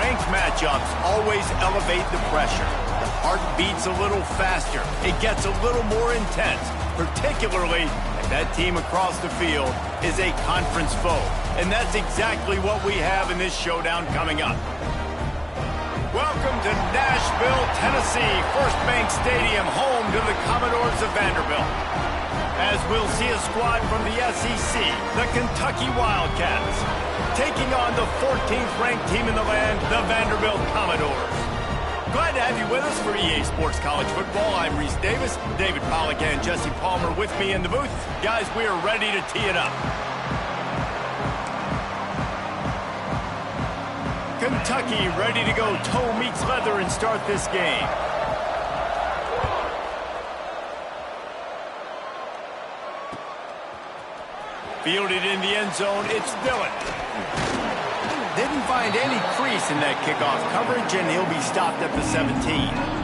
ranked matchups always elevate the pressure. The heart beats a little faster. It gets a little more intense, particularly if that team across the field is a conference foe. And that's exactly what we have in this showdown coming up. Welcome to Nashville, Tennessee, First Bank Stadium, home to the Commodores of Vanderbilt. As we'll see a squad from the SEC, the Kentucky Wildcats, taking on the 14th ranked team in the land, the Vanderbilt Commodores. Glad to have you with us for EA Sports College Football. I'm Reese Davis, David Pollack and Jesse Palmer with me in the booth. Guys, we are ready to tee it up. Kentucky ready to go toe meets leather and start this game. Fielded in the end zone, it's Dillon. Didn't find any crease in that kickoff coverage, and he'll be stopped at the 17.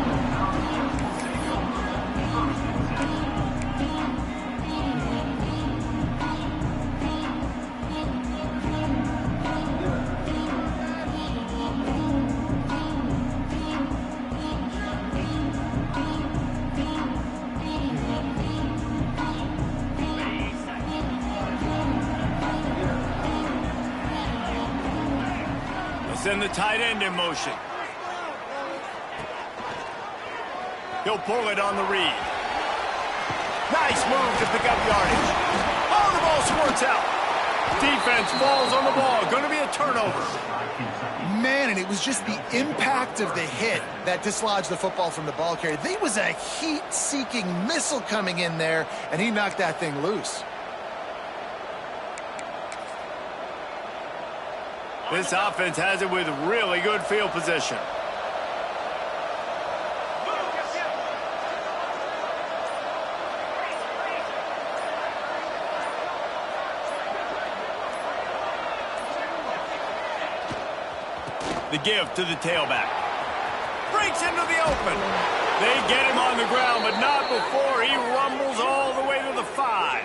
Send the tight end in motion. He'll pull it on the read. Nice move to pick up yardage. Oh, the ball squirts out. Defense falls on the ball. Going to be a turnover. Man, and it was just the impact of the hit that dislodged the football from the ball carrier. There was a heat-seeking missile coming in there, and he knocked that thing loose. This offense has it with really good field position. The give to the tailback. Breaks into the open. They get him on the ground, but not before he rumbles all the way to the 5.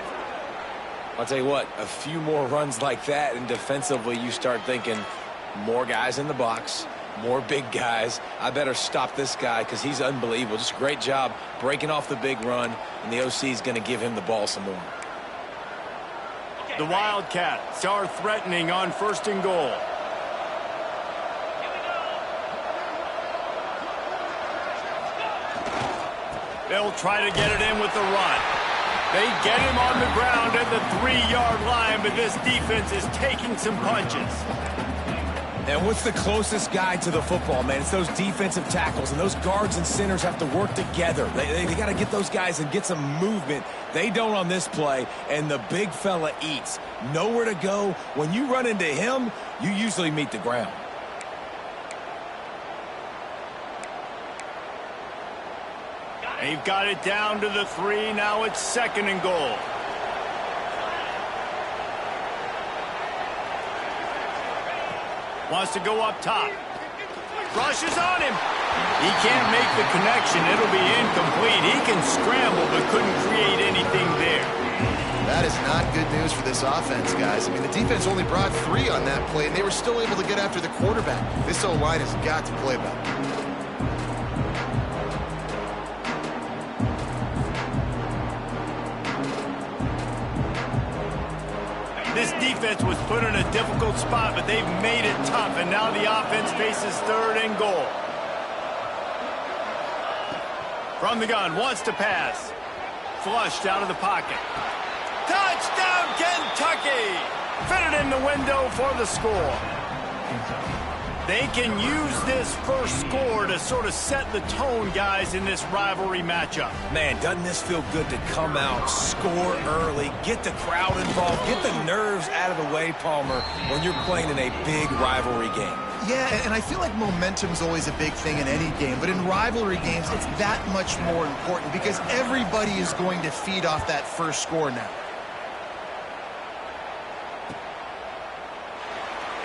I'll tell you what, a few more runs like that, and defensively you start thinking more guys in the box, more big guys. I better stop this guy because he's unbelievable. Just a great job breaking off the big run, and the OC is going to give him the ball some more. The Wildcats are threatening on 1st and goal. They'll try to get it in with the run. They get him on the ground at the 3-yard line, but this defense is taking some punches. And what's the closest guy to the football, man? It's those defensive tackles, and those guards and centers have to work together. They got to get those guys and get some movement. They don't on this play, and the big fella eats. Nowhere to go. When you run into him, you usually meet the ground. They've got it down to the 3. Now it's 2nd and goal. Wants to go up top. Rushes on him. He can't make the connection. It'll be incomplete. He can scramble, but couldn't create anything there. That is not good news for this offense, guys. I mean, the defense only brought 3 on that play, and they were still able to get after the quarterback. This O-line has got to play better. This defense was put in a difficult spot, but they've made it tough, and now the offense faces 3rd and goal. From the gun, wants to pass. Flushed out of the pocket. Touchdown, Kentucky! Fitted in the window for the score. They can use this first score to sort of set the tone, guys, in this rivalry matchup. Man, doesn't this feel good to come out, score early, get the crowd involved, get the nerves out of the way, Palmer, when you're playing in a big rivalry game? Yeah, and I feel like momentum's always a big thing in any game, but in rivalry games, it's that much more important because everybody is going to feed off that first score now.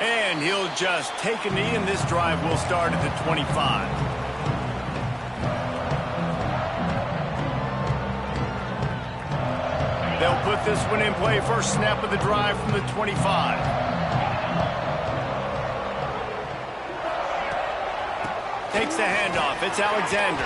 And he'll just take a knee, and this drive will start at the 25. They'll put this one in play. First snap of the drive from the 25. Takes the handoff. It's Alexander.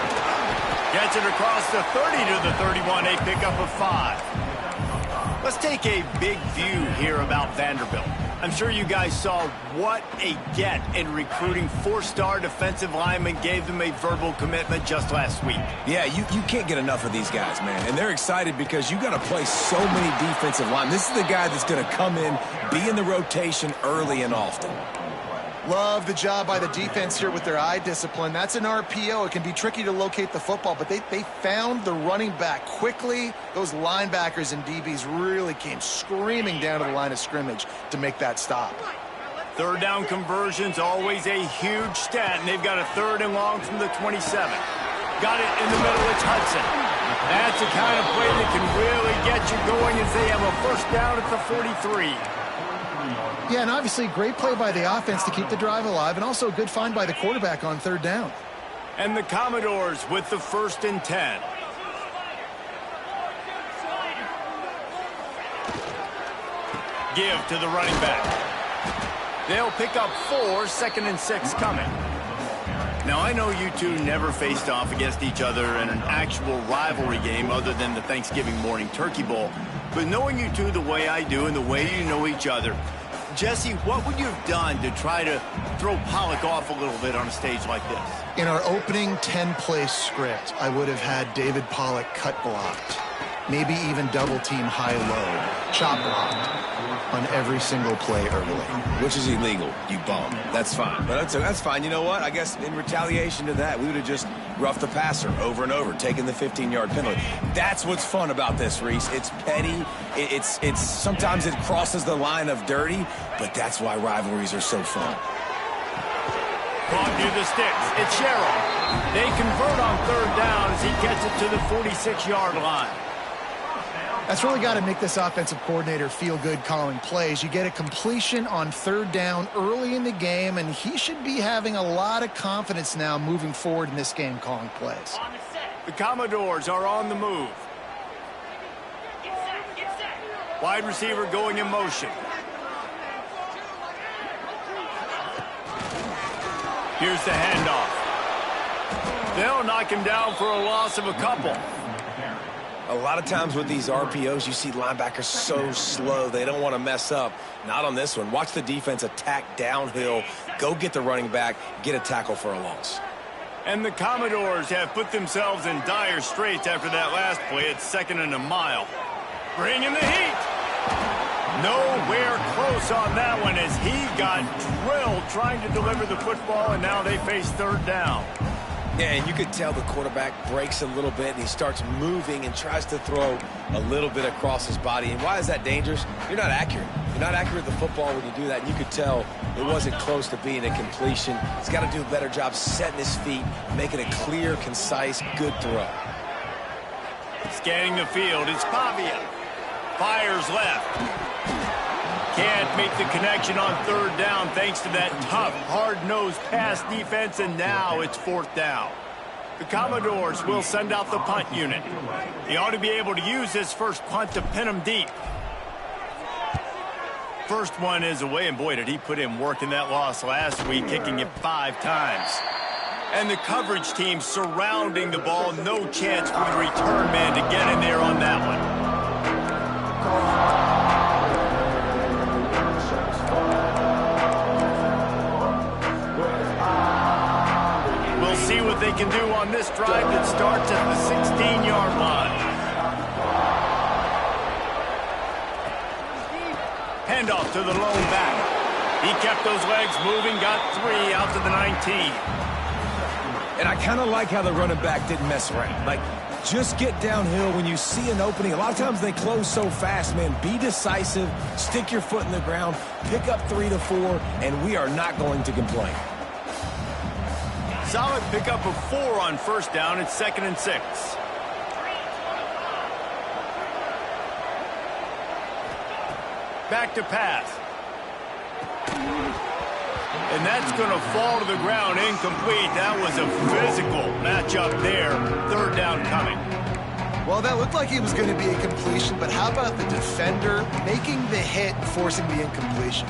Gets it across the 30 to the 31, a pickup of 5. Let's take a big view here about Vanderbilt. I'm sure you guys saw what a get in recruiting 4-star defensive linemen gave them a verbal commitment just last week. Yeah, you can't get enough of these guys, man. And they're excited because you got to play so many defensive linemen. This is the guy that's going to come in, be in the rotation early and often. Love the job by the defense here with their eye discipline. That's an RPO. It can be tricky to locate the football, but they found the running back quickly. Those linebackers and DBs really came screaming down to the line of scrimmage to make that stop. Third down conversion's always a huge stat, and they've got a 3rd and long from the 27. Got it in the middle. It's Hudson. That's the kind of play that can really get you going as they have a 1st down at the 43. Yeah, and obviously great play by the offense to keep the drive alive, and also a good find by the quarterback on 3rd down. And the Commodores with the 1st and 10. Give to the running back. They'll pick up 4, 2nd and 6 coming. Now, I know you two never faced off against each other in an actual rivalry game other than the Thanksgiving morning Turkey Bowl, but knowing you two the way I do and the way you know each other, Jesse, what would you have done to try to throw Pollock off a little bit on a stage like this? In our opening 10-play script, I would have had David Pollock cut blocked, maybe even double-team high-low, chop blocked on every single play early. Which is illegal, you bum. That's fine. But that's fine. You know what? I guess in retaliation to that, we would have just roughed the passer over and over, taking the 15-yard penalty. That's what's fun about this, Reese. It's petty. It's sometimes it crosses the line of dirty, but that's why rivalries are so fun. Caught near the sticks. It's Sherrill. They convert on 3rd down as he gets it to the 46-yard line. That's really got to make this offensive coordinator feel good calling plays. You get a completion on 3rd down early in the game, and he should be having a lot of confidence now moving forward in this game calling plays. The Commodores are on the move. Wide receiver going in motion. Here's the handoff. They'll knock him down for a loss of a couple. A lot of times with these RPOs, you see linebackers so slow, they don't want to mess up. Not on this one. Watch the defense attack downhill, go get the running back, get a tackle for a loss. And the Commodores have put themselves in dire straits after that last play. It's 2nd and a mile. Bringing the heat. Nowhere close on that one as he got drilled trying to deliver the football, and now they face 3rd down. Yeah, and you could tell the quarterback breaks a little bit, and he starts moving and tries to throw a little bit across his body. And why is that dangerous? You're not accurate. You're not accurate with the football when you do that. And you could tell it wasn't close to being a completion. He's got to do a better job setting his feet, making a clear, concise, good throw. Scanning the field, it's Pavia. Fires left. Can't make the connection on 3rd down thanks to that tough, hard-nosed pass defense, and now it's 4th down. The Commodores will send out the punt unit. They ought to be able to use this first punt to pin them deep. First one is away, and boy, did he put in work in that loss last week, kicking it 5 times. And the coverage team surrounding the ball, no chance for the return man to get in there on that one. See what they can do on this drive that starts at the 16-yard line. Handoff to the lone back. He kept those legs moving, got 3 out to the 19. And I kind of like how the running back didn't mess around. Like, just get downhill when you see an opening. A lot of times they close so fast, man. Be decisive, stick your foot in the ground, pick up 3 to 4, and we are not going to complain. Solid pickup of 4 on 1st down. It's 2nd and 6. Back to pass. And that's going to fall to the ground incomplete. That was a physical matchup there. 3rd down coming. Well, that looked like it was going to be a completion, but how about the defender making the hit and forcing the incompletion?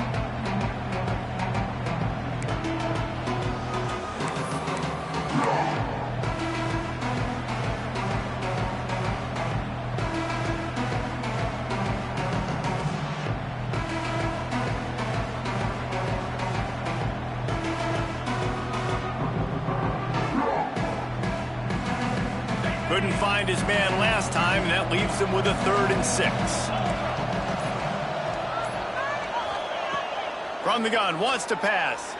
Couldn't find his man last time, and that leaves him with a 3rd and 6. From the gun, wants to pass.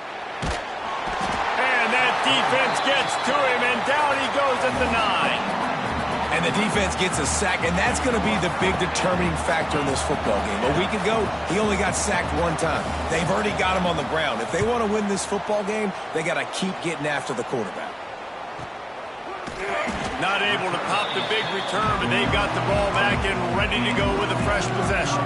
And that defense gets to him, and down he goes at the 9. And the defense gets a sack, and that's going to be the big determining factor in this football game. A week ago, he only got sacked 1 time. They've already got him on the ground. If they want to win this football game, they got to keep getting after the quarterback. Not able to pop the big return, but they've got the ball back and ready to go with a fresh possession.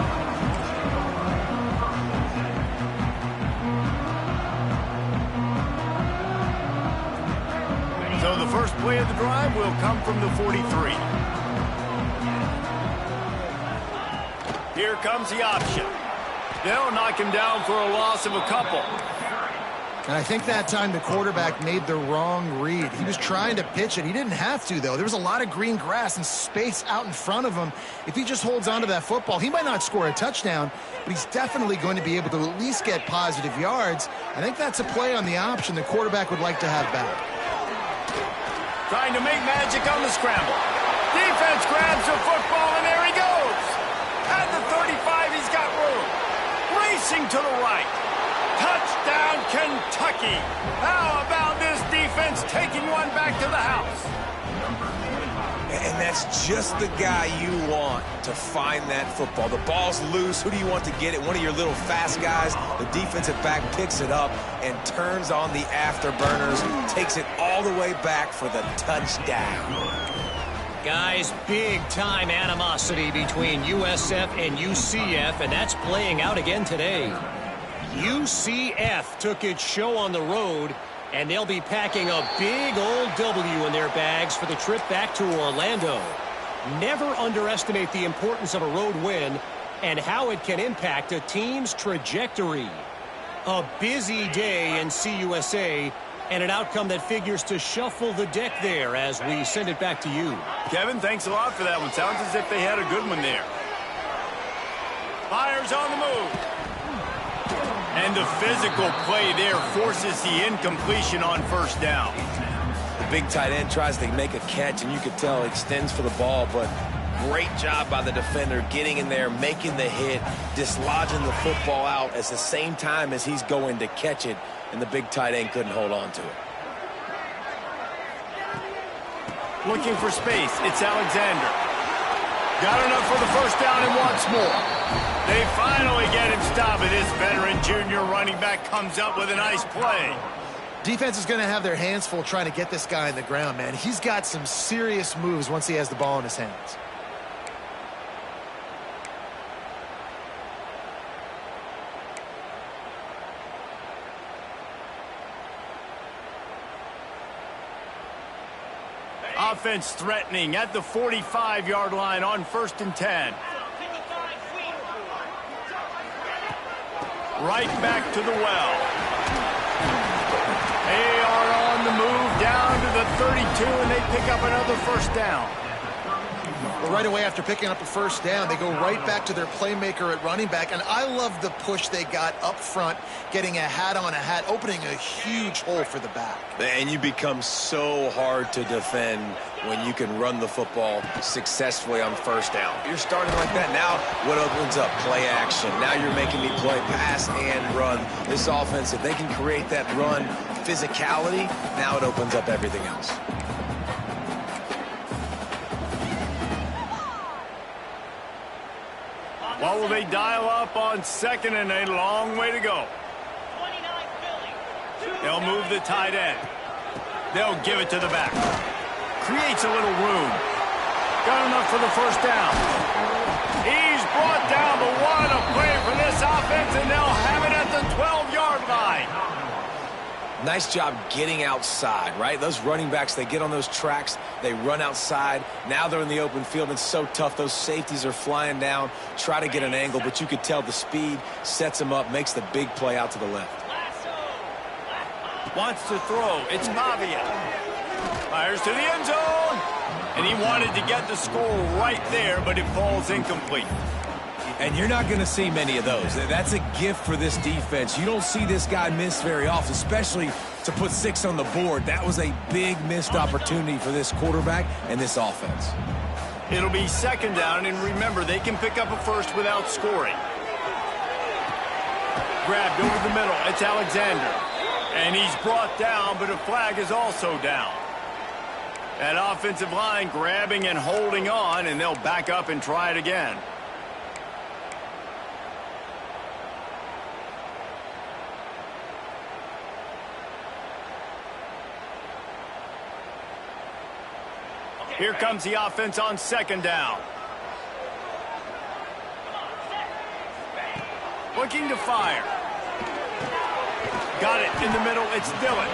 So the first play of the drive will come from the 43. Here comes the option. They'll knock him down for a loss of a couple. And I think that time the quarterback made the wrong read. He was trying to pitch it. He didn't have to, though. There was a lot of green grass and space out in front of him. If he just holds on to that football, he might not score a touchdown, but he's definitely going to be able to at least get positive yards. I think that's a play on the option the quarterback would like to have back. Trying to make magic on the scramble. Defense grabs the football, and there he goes. At the 35, he's got room. Racing to the right. Touchdown, Kentucky. How about this defense taking one back to the house? And that's just the guy you want to find that football. The ball's loose. Who do you want to get it? One of your little fast guys. The defensive back picks it up and turns on the afterburners. Takes it all the way back for the touchdown. Guys, big-time animosity between USF and UCF, and that's playing out again today. UCF took its show on the road, and they'll be packing a big old W in their bags for the trip back to Orlando. Never underestimate the importance of a road win and how it can impact a team's trajectory. A busy day in CUSA, and an outcome that figures to shuffle the deck there as we send it back to you. Kevin, thanks a lot for that one. Sounds as if they had a good one there. Fires on the move. And the physical play there forces the incompletion on first down. The big tight end tries to make a catch, and you could tell extends for the ball, but great job by the defender getting in there, making the hit, dislodging the football out at the same time as he's going to catch it, and the big tight end couldn't hold on to it. Looking for space. It's Alexander. Got enough for the first down and wants more. They finally get him stopped, and this veteran junior running back comes up with a nice play. Defense is going to have their hands full trying to get this guy on the ground, man. He's got some serious moves once he has the ball in his hands. Offense threatening at the 45-yard line on 1st and 10. Right back to the well. They are on the move down to the 32, and they pick up another first down. Well, right away after picking up a first down, they go right back to their playmaker at running back, and I love the push they got up front, getting a hat on a hat, opening a huge hole for the back. And you become so hard to defend when you can run the football successfully on first down. You're starting like that. Now what opens up? Play action. Now you're making me play pass and run. This offense, if they can create that run physicality, now it opens up everything else. What will they dial up on 2nd and a long way to go? They'll move the tight end. They'll give it to the back. Creates a little room. Got enough for the first down. He's brought down, but what a play for this offense, and they'll have it at the 12-yard line. Nice job getting outside, right? Those running backs, they get on those tracks, they run outside. Now they're in the open field. It's so tough. Those safeties are flying down, try to get an angle, but you could tell the speed sets them up, makes the big play out to the left. Wants to throw. It's Pavia. Fires to the end zone. And he wanted to get the score right there, but it falls incomplete. And you're not going to see many of those. That's a gift for this defense. You don't see this guy miss very often, especially to put 6 on the board. That was a big missed opportunity for this quarterback and this offense. It'll be second down, and remember, they can pick up a first without scoring. Grabbed over the middle. It's Alexander. And he's brought down, but a flag is also down. That offensive line grabbing and holding on, and they'll back up and try it again. Here comes the offense on second down. Looking to fire. Got it in the middle. It's Dillon.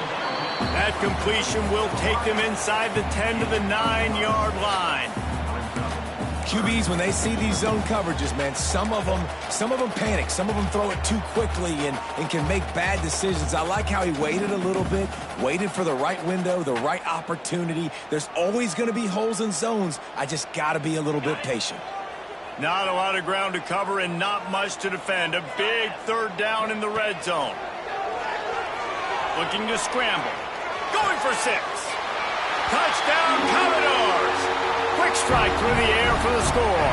That completion will take them inside the 10 to the 9-yard line. QBs, when they see these zone coverages, man, some of them panic. Some of them throw it too quickly and can make bad decisions. I like how he waited a little bit, waited for the right window, the right opportunity. There's always going to be holes in zones. I just got to be a little bit patient. Not a lot of ground to cover and not much to defend. A big third down in the red zone. Looking to scramble. Going for 6. Touchdown, Commodores! Quick strike through the air for the score.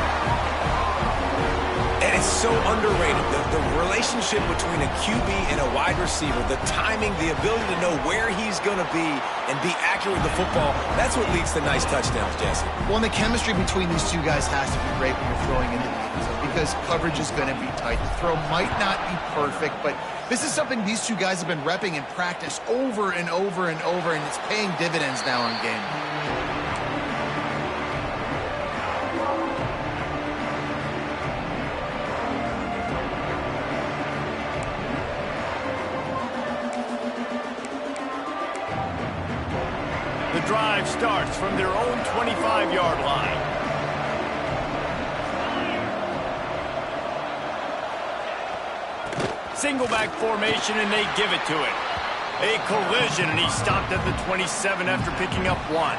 And it's so underrated. The relationship between a QB and a wide receiver, the timing, the ability to know where he's going to be and be accurate with the football, that's what leads to nice touchdowns, Jesse. Well, and the chemistry between these two guys has to be great when you're throwing into the end zone because coverage is going to be tight. The throw might not be perfect, but this is something these two guys have been repping in practice over and over and over, and it's paying dividends now in game. The drive starts from their own 25-yard line. Single back formation, and they give it to it. A collision, and he stopped at the 27 after picking up 1.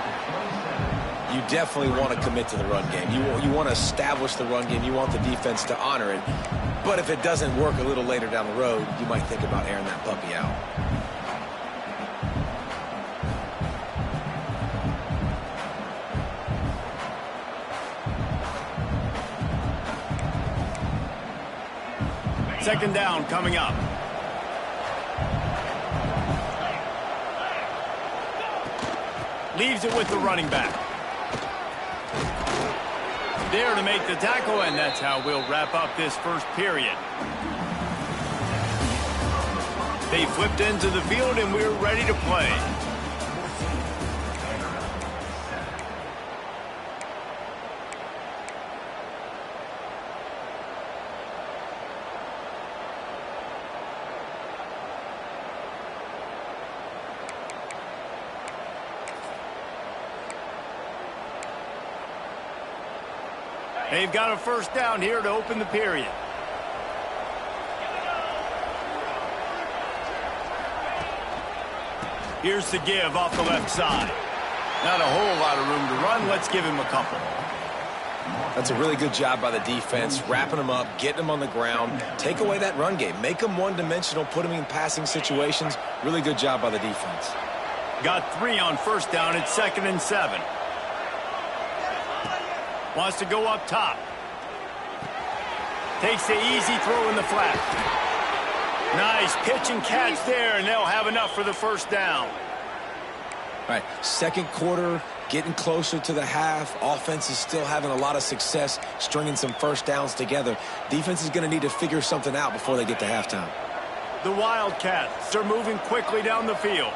You definitely want to commit to the run game. You want to establish the run game. You want the defense to honor it. But if it doesn't work a little later down the road, you might think about airing that puppy out. Second down coming up. Leaves it with the running back. There to make the tackle, and that's how we'll wrap up this first period. They flipped into the field, and we're ready to play. They've got a first down here to open the period. Here's the give off the left side. Not a whole lot of room to run. Let's give him a couple. That's a really good job by the defense, wrapping them up, getting them on the ground. Take away that run game. Make them one-dimensional, put them in passing situations. Really good job by the defense. Got 3 on first down. It's 2nd and 7. Wants to go up top. Takes the easy throw in the flat. Nice pitch and catch there, and they'll have enough for the first down. All right, second quarter, getting closer to the half. Offense is still having a lot of success stringing some first downs together. Defense is going to need to figure something out before they get to halftime. The Wildcats are moving quickly down the field.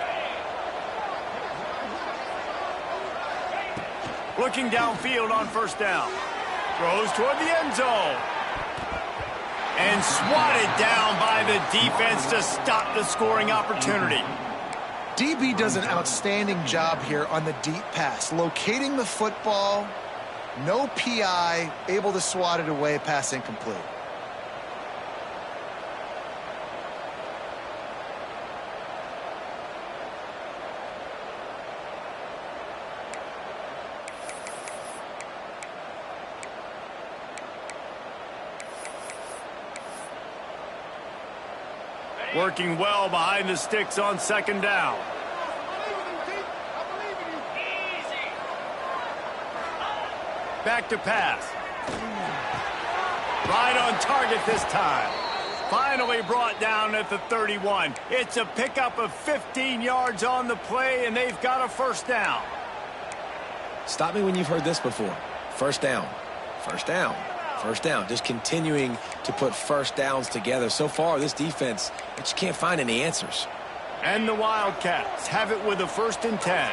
Looking downfield on first down. Throws toward the end zone. And swatted down by the defense to stop the scoring opportunity. DB does an outstanding job here on the deep pass. Locating the football, no PI, able to swat it away, pass incomplete. Working well behind the sticks on second down. Back to pass. Right on target this time. Finally brought down at the 31. It's a pickup of 15 yards on the play, and they've got a first down. Stop me when you've heard this before. First down. First down. First down. Just continuing to put first downs together. So far, this defense, they just can't find any answers. And the Wildcats have it with a 1st and 10.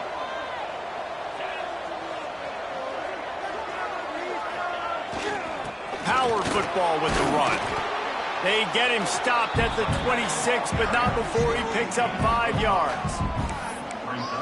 Power football with the run. They get him stopped at the 26, but not before he picks up 5 yards.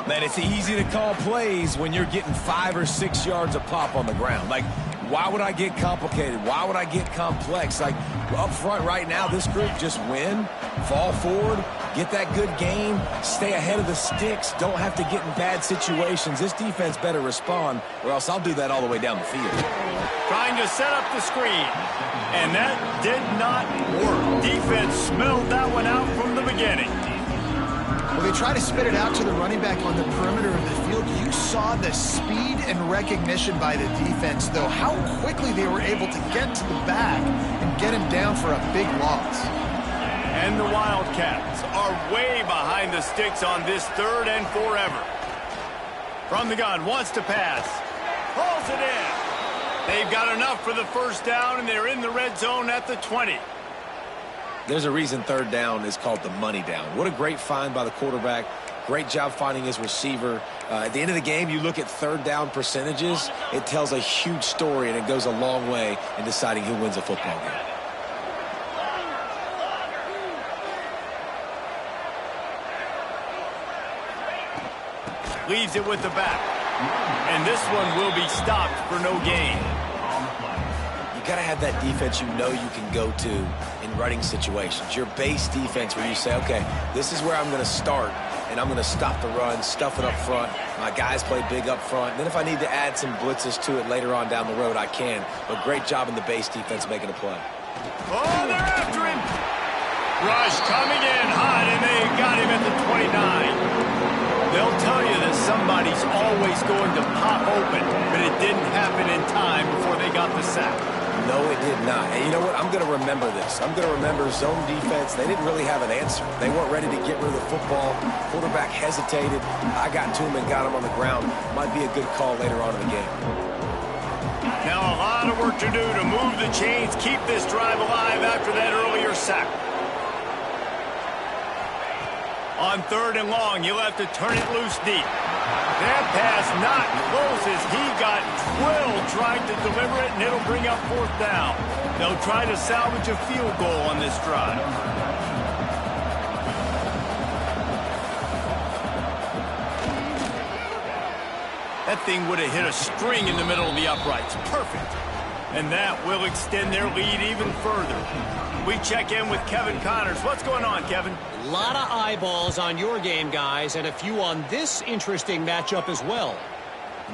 Man, it's easy to call plays when you're getting 5 or 6 yards a pop on the ground. Like, why would I get complicated? Why would I get complex? Like, up front right now, this group just win, fall forward, get that good game, stay ahead of the sticks, don't have to get in bad situations. This defense better respond, or else I'll do that all the way down the field. Trying to set up the screen, and that did not work. Defense smelled that one out from the beginning. Well, they try to spit it out to the running back on the perimeter of the field. You saw the speed and recognition by the defense, though, how quickly they were able to get to the back and get him down for a big loss. And the Wildcats are way behind the sticks on this 3rd and forever. From the gun, wants to pass. Pulls it in. They've got enough for the first down, and they're in the red zone at the 20. There's a reason 3rd down is called the money down. What a great find by the quarterback. Great job finding his receiver. At the end of the game, you look at 3rd down percentages. It tells a huge story, and it goes a long way in deciding who wins a football game. Leaves it with the back. And this one will be stopped for no gain. You got to have that defense you know you can go to in running situations. Your base defense where you say, okay, this is where I'm going to start, and I'm going to stop the run, stuff it up front. My guys play big up front. And then if I need to add some blitzes to it later on down the road, I can. But great job in the base defense making a play. Oh, they're after him. Rush coming in hot, and they got him at the 29. They'll tell you that somebody's always going to pop open, but it didn't happen in time before they got the sack. No, it did not. And you know what? I'm going to remember this. I'm going to remember zone defense. They didn't really have an answer. They weren't ready to get rid of the football. Quarterback hesitated. I got to him and got him on the ground. Might be a good call later on in the game. Now a lot of work to do to move the chains, keep this drive alive after that earlier sack. On 3rd and long, you'll have to turn it loose deep. That pass not close as he got drilled trying to deliver it, and it'll bring up 4th down. They'll try to salvage a field goal on this drive. That thing would have hit a string in the middle of the uprights. Perfect. And that will extend their lead even further. We check in with Kevin Connors. What's going on, Kevin? A lot of eyeballs on your game, guys, and a few on this interesting matchup as well.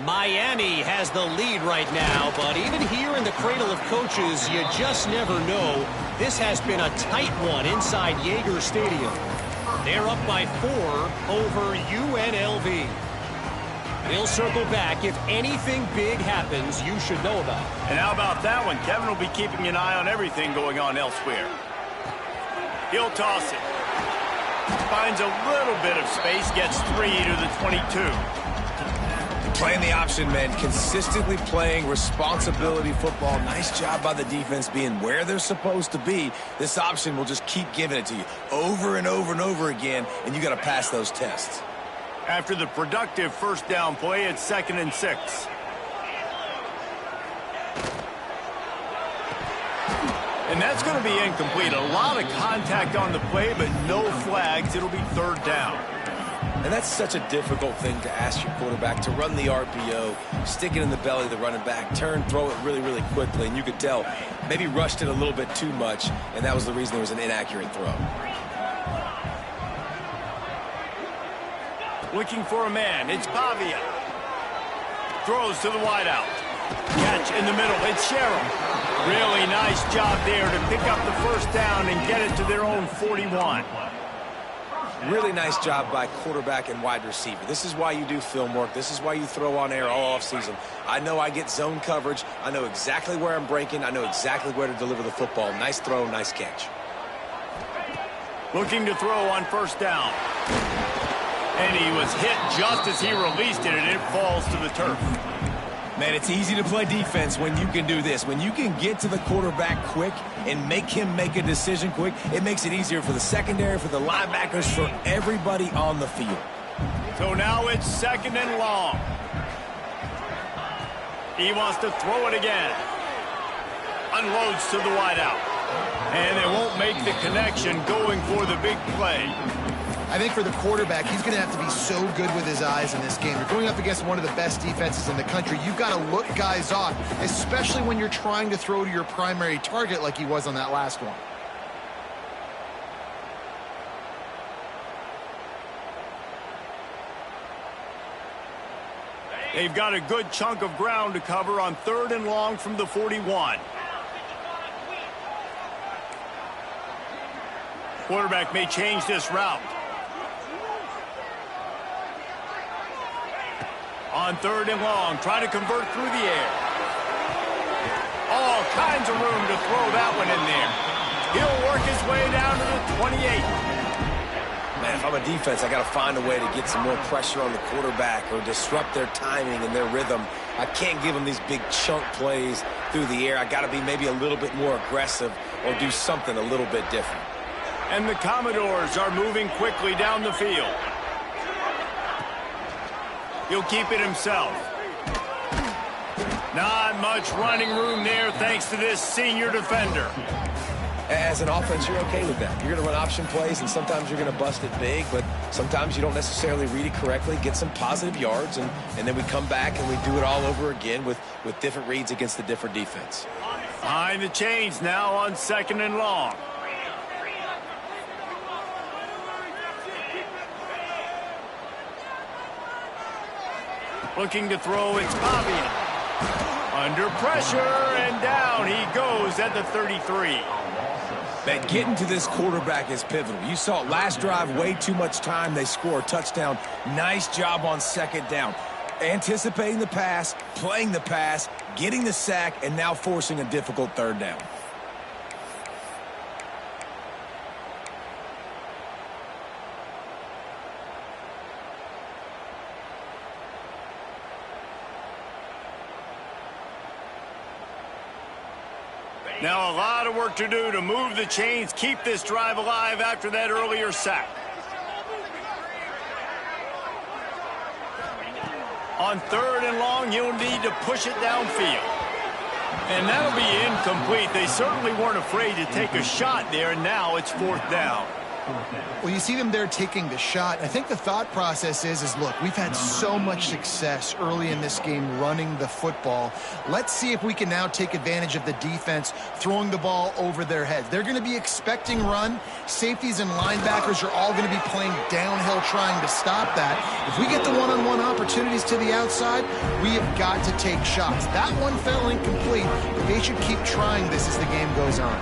Miami has the lead right now, but even here in the cradle of coaches, you just never know. This has been a tight one inside Yager Stadium. They're up by 4 over UNLV. We'll circle back. If anything big happens, you should know about it. And how about that one? Kevin will be keeping an eye on everything going on elsewhere. He'll toss it. Finds a little bit of space, gets 3 to the 22. Playing the option, man. Consistently playing responsibility football. Nice job by the defense being where they're supposed to be. This option will just keep giving it to you over and over and over again, and you got to pass those tests. After the productive first down play, it's 2nd and 6. And that's going to be incomplete. A lot of contact on the play, but no flags. It'll be 3rd down. And that's such a difficult thing to ask your quarterback, to run the RPO, stick it in the belly of the running back, turn, throw it really, really quickly. And you could tell maybe rushed it a little bit too much, and that was the reason there was an inaccurate throw. Looking for a man. It's Pavia. Throws to the wideout. Catch in the middle. It's Sherrill. Really nice job there to pick up the first down and get it to their own 41. Really nice job by quarterback and wide receiver. This is why you do film work. This is why you throw on air all offseason. I know I get zone coverage. I know exactly where I'm breaking. I know exactly where to deliver the football. Nice throw, nice catch. Looking to throw on first down. And he was hit just as he released it, and it falls to the turf. Man, it's easy to play defense when you can do this. When you can get to the quarterback quick and make him make a decision quick, it makes it easier for the secondary, for the linebackers, for everybody on the field. So now it's 2nd and long. He wants to throw it again. Unloads to the wideout. And they won't make the connection going for the big play. I think for the quarterback, he's going to have to be so good with his eyes in this game. You're going up against one of the best defenses in the country. You've got to look guys off, especially when you're trying to throw to your primary target like he was on that last one. They've got a good chunk of ground to cover on 3rd and long from the 41. Quarterback may change this route. On 3rd and long, trying to convert through the air. All kinds of room to throw that one in there. He'll work his way down to the 28. Man, if I'm a defense, I got to find a way to get some more pressure on the quarterback or disrupt their timing and their rhythm. I can't give them these big chunk plays through the air. I got to be maybe a little bit more aggressive or do something a little bit different. And the Commodores are moving quickly down the field. He'll keep it himself. Not much running room there thanks to this senior defender. As an offense, you're okay with that. You're going to run option plays, and sometimes you're going to bust it big, but sometimes you don't necessarily read it correctly, get some positive yards, and then we come back and we do it all over again with different reads against the different defense. Behind the chains now on 2nd and long. Looking to throw, it's Fabian. Under pressure, and down he goes at the 33. Man, getting to this quarterback is pivotal. You saw it last drive, way too much time. They score a touchdown. Nice job on 2nd down. Anticipating the pass, playing the pass, getting the sack, and now forcing a difficult 3rd down. Now a lot of work to do to move the chains, keep this drive alive after that earlier sack. On 3rd and long, you'll need to push it downfield. And that'll be incomplete. They certainly weren't afraid to take a shot there, and now it's 4th down. Well, you see them there taking the shot. I think the thought process is look, we've had so much success early in this game running the football. Let's see if we can now take advantage of the defense throwing the ball over their heads. They're going to be expecting run. Safeties and linebackers are all going to be playing downhill trying to stop that. If we get the one-on-one opportunities to the outside, we have got to take shots. That one fell incomplete, but they should keep trying this as the game goes on.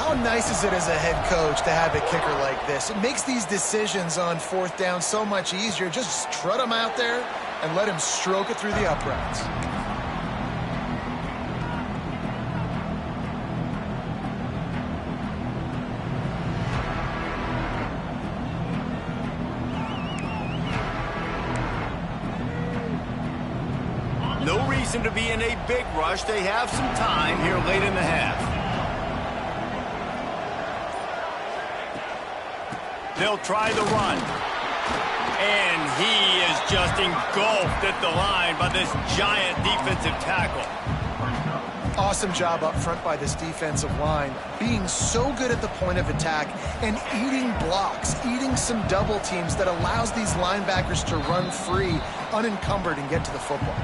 How nice is it as a head coach to have a kicker like this? It makes these decisions on 4th down so much easier. Just strut him out there and let him stroke it through the uprights. No reason to be in a big rush. They have some time here late in the half. They'll try the run. And he is just engulfed at the line by this giant defensive tackle. Awesome job up front by this defensive line, being so good at the point of attack and eating blocks, eating some double teams that allows these linebackers to run free, unencumbered, and get to the football.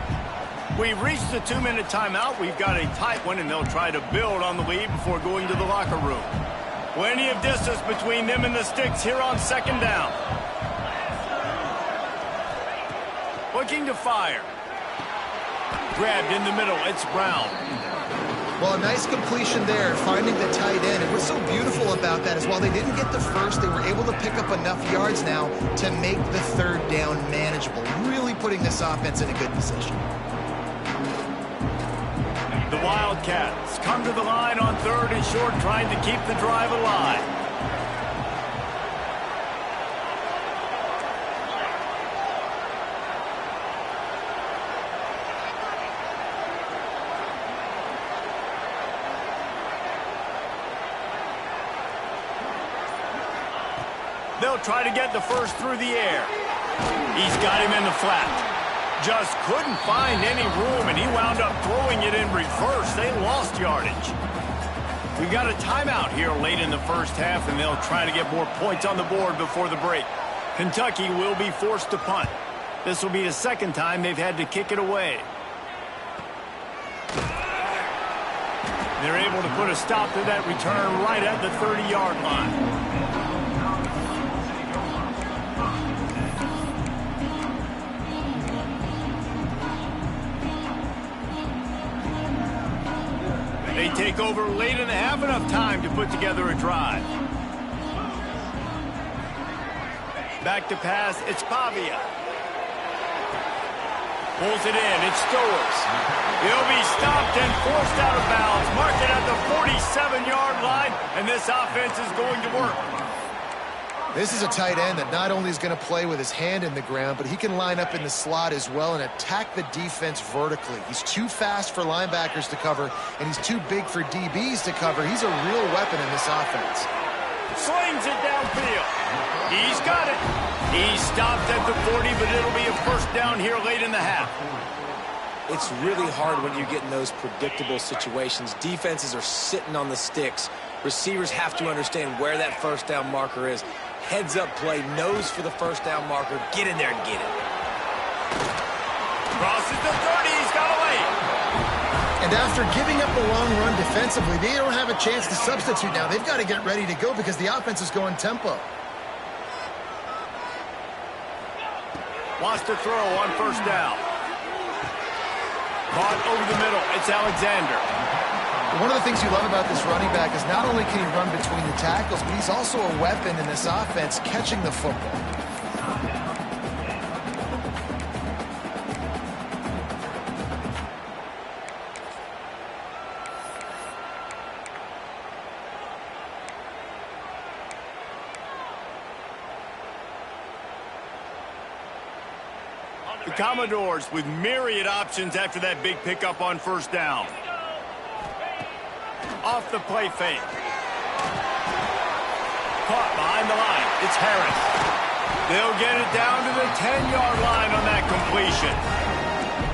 We've reached the 2-minute timeout. We've got a tight one, and they'll try to build on the lead before going to the locker room. Plenty of distance between them and the sticks here on 2nd down. Looking to fire. grabbed in the middle. It's Brown. Well, a nice completion there, finding the tight end. And what's so beautiful about that is while they didn't get the first, they were able to pick up enough yards now to make the third down manageable, really putting this offense in a good position. The Wildcats come to the line on 3rd and short, trying to keep the drive alive. They'll try to get the first through the air. He's got him in the flat. Just couldn't find any room, and he wound up throwing it in reverse. They lost yardage. We've got a timeout here late in the first half, and they'll try to get more points on the board before the break. Kentucky will be forced to punt. This will be the second time they've had to kick it away. They're able to put a stop to that return right at the 30-yard line. They take over late and have enough time to put together a drive. Back to pass, it's Pavia. Pulls it in, it's Dores. He'll be stopped and forced out of bounds. Mark it at the 47-yard line, and this offense is going to work. This is a tight end that not only is going to play with his hand in the ground, but he can line up in the slot as well and attack the defense vertically. He's too fast for linebackers to cover, and he's too big for DBs to cover. He's a real weapon in this offense. Slings it downfield. He's got it. He stopped at the 40, but it'll be a first down here late in the half. It's really hard when you get in those predictable situations. Defenses are sitting on the sticks. Receivers have to understand where that first down marker is. Heads up play, nose for the first down marker. Get in there and get it. Crosses the 30, he's got away. And after giving up a long run defensively, they don't have a chance to substitute now. They've got to get ready to go because the offense is going tempo. Wants to throw on first down. Caught over the middle. It's Alexander. One of the things you love about this running back is not only can he run between the tackles, but he's also a weapon in this offense catching the football. The Commodores with myriad options after that big pickup on first down. Off the play fake. Caught behind the line. It's Harris. They'll get it down to the 10-yard line on that completion.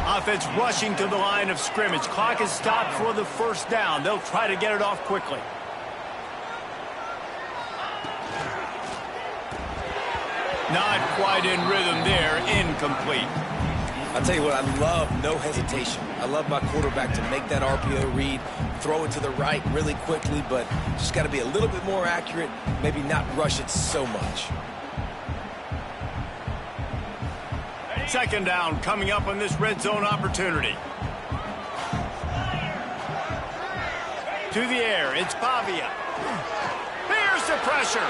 Offense rushing to the line of scrimmage. Clock is stopped for the first down. They'll try to get it off quickly. Not quite in rhythm there. Incomplete. I'll tell you what, I love no hesitation. I love my quarterback to make that RPO read, throw it to the right really quickly, but just got to be a little bit more accurate, maybe not rush it so much. Second down coming up on this red zone opportunity. To the air, it's Pavia. Here's the pressure.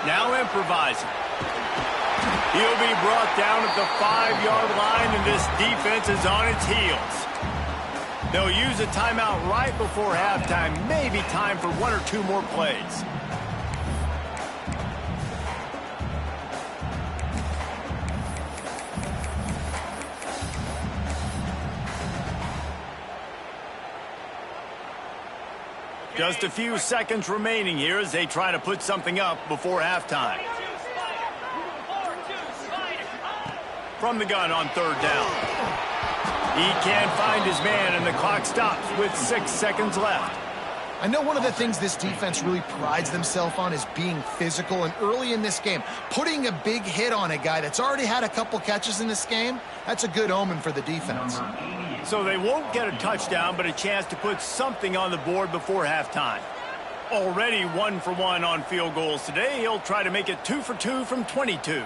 Now improvising. He'll be brought down at the 5-yard line, and this defense is on its heels. They'll use a timeout right before halftime. Maybe time for one or two more plays. Just a few seconds remaining here as they try to put something up before halftime. From the gun on third down. He can't find his man, and the clock stops with 6 seconds left. I know one of the things this defense really prides themselves on is being physical, and early in this game, putting a big hit on a guy that's already had a couple catches in this game, that's a good omen for the defense. So they won't get a touchdown, but a chance to put something on the board before halftime. Already 1 for 1 on field goals today. He'll try to make it 2 for 2 from 22.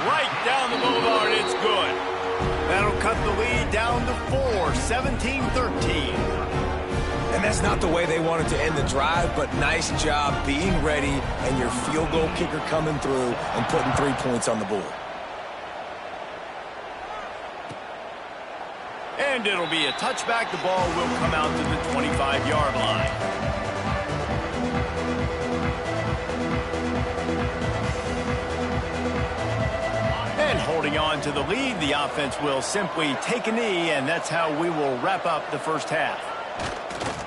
right down the boulevard. It's good. That'll cut the lead down to 4, 17-13. And that's not the way they wanted to end the drive, but nice job being ready and your field goal kicker coming through and putting 3 points on the board. And it'll be a touchback. The ball will come out to the 25-yard line. And holding on to the lead, the offense will simply take a knee, and that's how we will wrap up the first half.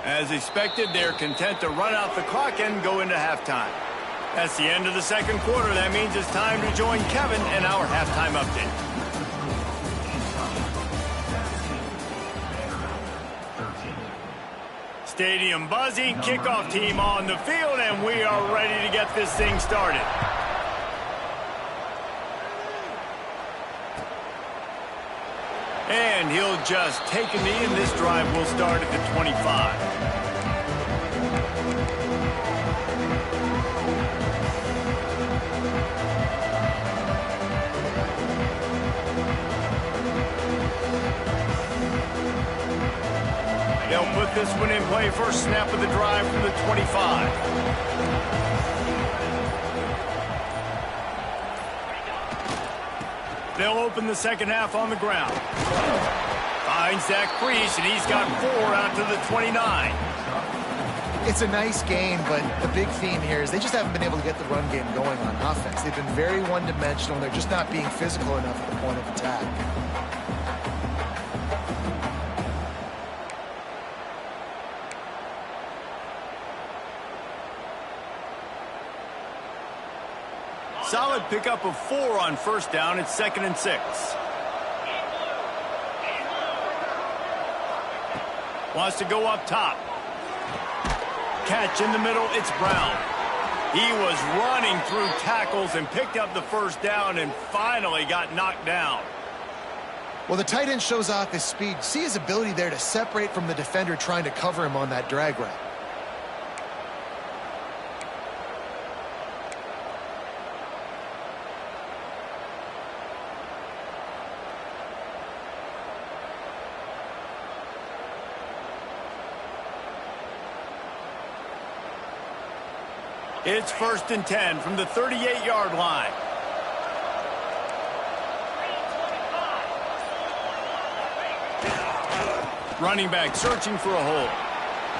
As expected, they're content to run out the clock and go into halftime. That's the end of the second quarter. That means it's time to join Kevin in our halftime update. Stadium buzzing, kickoff team on the field, and we are ready to get this thing started. And he'll just take a knee, and this drive will start at the 25. They'll put this one in play. First snap of the drive from the 25. They'll open the second half on the ground. Finds that crease, and he's got 4 out to the 29. It's a nice game, but the big theme here is they just haven't been able to get the run game going on offense. They've been very one-dimensional, and they're just not being physical enough at the point of attack. Solid pickup of 4 on first down. It's 2nd and 6. Wants to go up top. Catch in the middle. It's Brown. He was running through tackles and picked up the first down and finally got knocked down. Well, the tight end shows off his speed. See his ability there to separate from the defender trying to cover him on that drag route. It's 1st and 10 from the 38-yard line. Running back searching for a hole.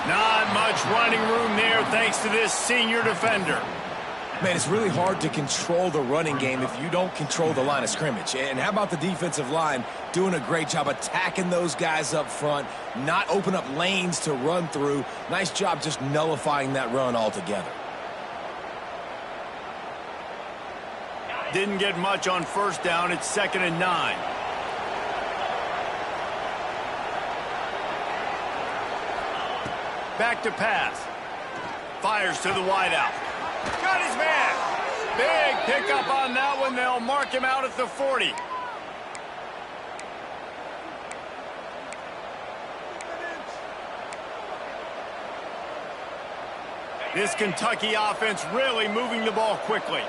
Not much running room there thanks to this senior defender. Man, it's really hard to control the running game if you don't control the line of scrimmage. And how about the defensive line doing a great job attacking those guys up front, not open up lanes to run through. Nice job just nullifying that run altogether. Didn't get much on first down. It's 2nd and 9. Back to pass. Fires to the wideout. Got his man. Big pickup on that one. They'll mark him out at the 40. This Kentucky offense really moving the ball quickly.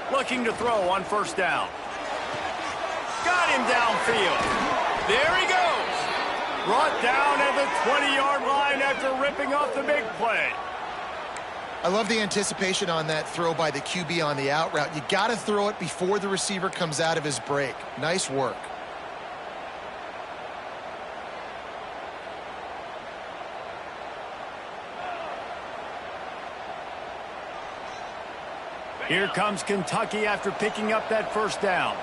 Looking to throw on first down. Got him downfield. There he goes. Brought down at the 20-yard line after ripping off the big play. I love the anticipation on that throw by the QB on the out route. You got to throw it before the receiver comes out of his break. Nice work. Here comes Kentucky after picking up that first down.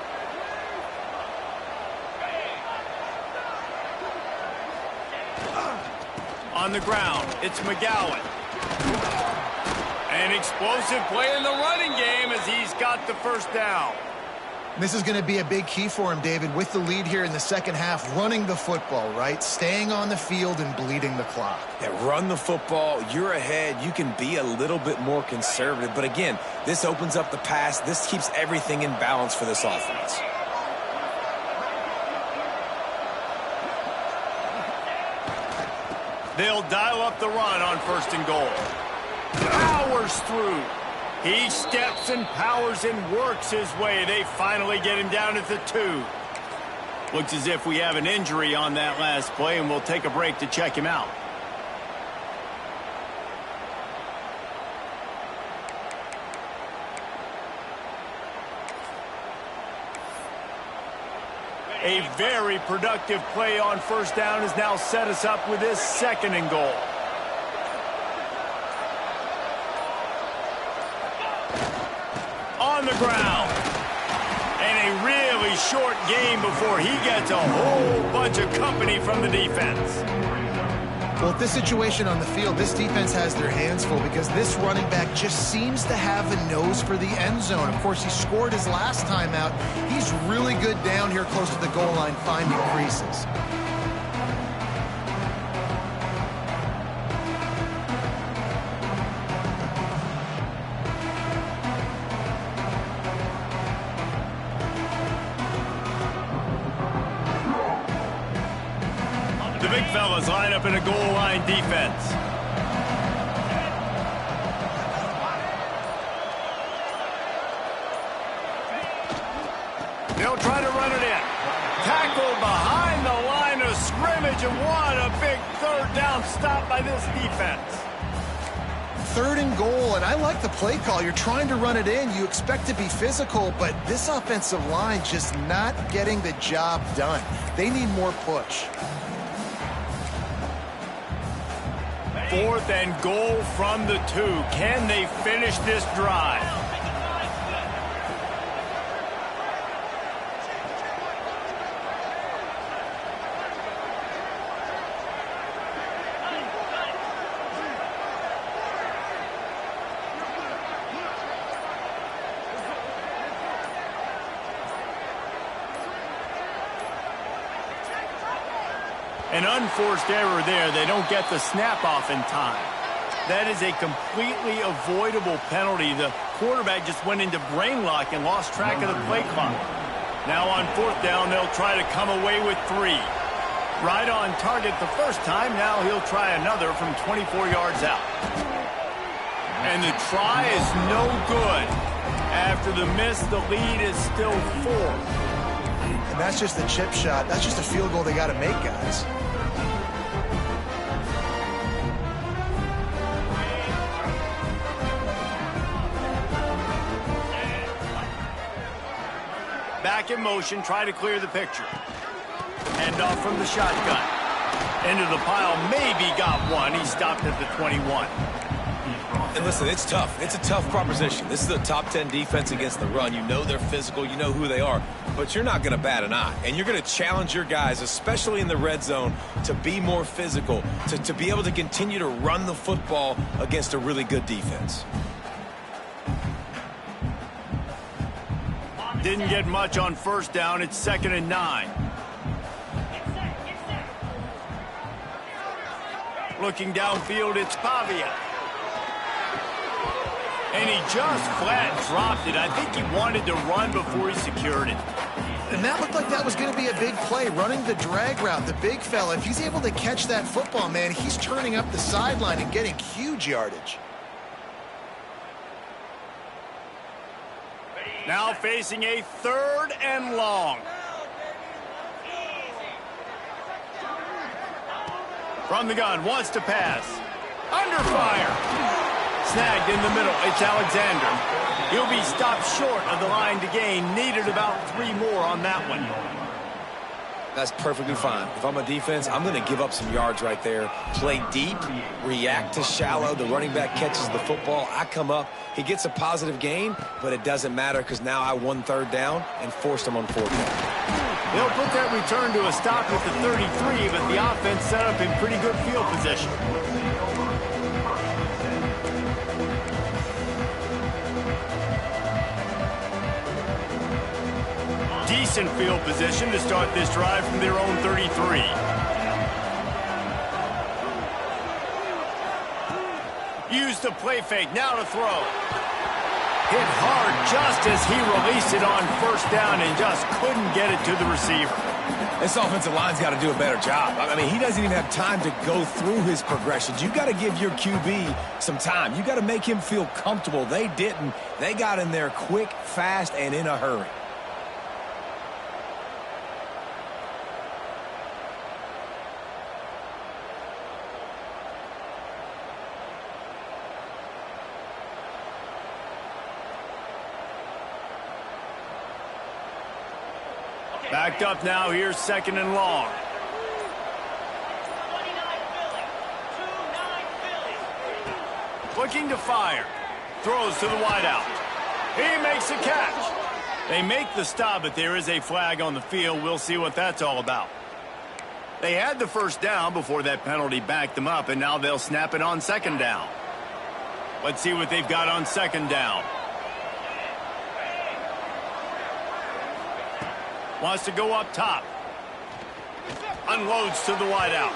On the ground, it's McGowan. An explosive play in the running game as he's got the first down. This is going to be a big key for him, David, with the lead here in the second half, running the football, right? Staying on the field and bleeding the clock. Yeah, run the football. You're ahead. You can be a little bit more conservative. But again, this opens up the pass. This keeps everything in balance for this offense. They'll dial up the run on 1st and goal. powers through. He steps and powers and works his way. They finally get him down at the 2. Looks as if we have an injury on that last play, and we'll take a break to check him out. A very productive play on first down has now set us up with this 2nd and goal. On the ground. And a really short game before he gets a whole bunch of company from the defense. Well, at this situation on the field, this defense has their hands full because this running back just seems to have a nose for the end zone. Of course, he scored his last time out. He's really good down here close to the goal line, finding creases. The big fellas line up in a goal line defense. They'll try to run it in. Tackled behind the line of scrimmage, and what a big 3rd down stop by this defense. 3rd and goal, and I like the play call. You're trying to run it in. You expect to be physical, but this offensive line just not getting the job done. They need more push. 4th and goal from the 2. Can they finish this drive? An unforced error there. They don't get the snap off in time. That is a completely avoidable penalty. The quarterback just went into brain lock and lost track of the play clock. Now on 4th down, they'll try to come away with 3. Right on target the first time. Now he'll try another from 24 yards out. And the try is no good. After the miss, the lead is still 4. And that's just the chip shot. That's just a field goal they got to make, guys. Back in motion, try to clear the picture. Hand off from the shotgun. Into the pile, maybe got one. He stopped at the 21. And listen, it's tough. It's a tough proposition. This is a top 10 defense against the run. You know they're physical. You know who they are. But you're not going to bat an eye. And you're going to challenge your guys, especially in the red zone, to be more physical, to be able to continue to run the football against a really good defense. Didn't get much on first down. It's 2nd and 9. Looking downfield, it's Pavia. And he just flat dropped it. I think he wanted to run before he secured it. And that looked like that was going to be a big play, running the drag route. The big fella, if he's able to catch that football, man, he's turning up the sideline and getting huge yardage. Now facing a 3rd and long. From the gun, wants to pass. Under fire. Snagged in the middle. It's Alexander. He'll be stopped short of the line to gain. Needed about 3 more on that one. That's perfectly fine. If I'm a defense, I'm going to give up some yards right there. Play deep, react to shallow. The running back catches the football. I come up. He gets a positive gain, but it doesn't matter because now I won 3rd down and forced him on 4th down. They'll put that return to a stop at the 33, but the offense set up in pretty good field position. Decent field position to start this drive from their own 33. Use the play fake, now to throw. Hit hard just as he released it on first down and just couldn't get it to the receiver. This offensive line's got to do a better job. I mean, he doesn't even have time to go through his progressions. You got to give your QB some time. You got to make him feel comfortable. They didn't. They got in there quick, fast, and in a hurry. Backed up now, here's 2nd and long. Looking to fire. Throws to the wideout. He makes a catch. They make the stop, but there is a flag on the field. We'll see what that's all about. They had the first down before that penalty backed them up, and now they'll snap it on 2nd down. Let's see what they've got on 2nd down. Wants to go up top. Unloads to the wideout.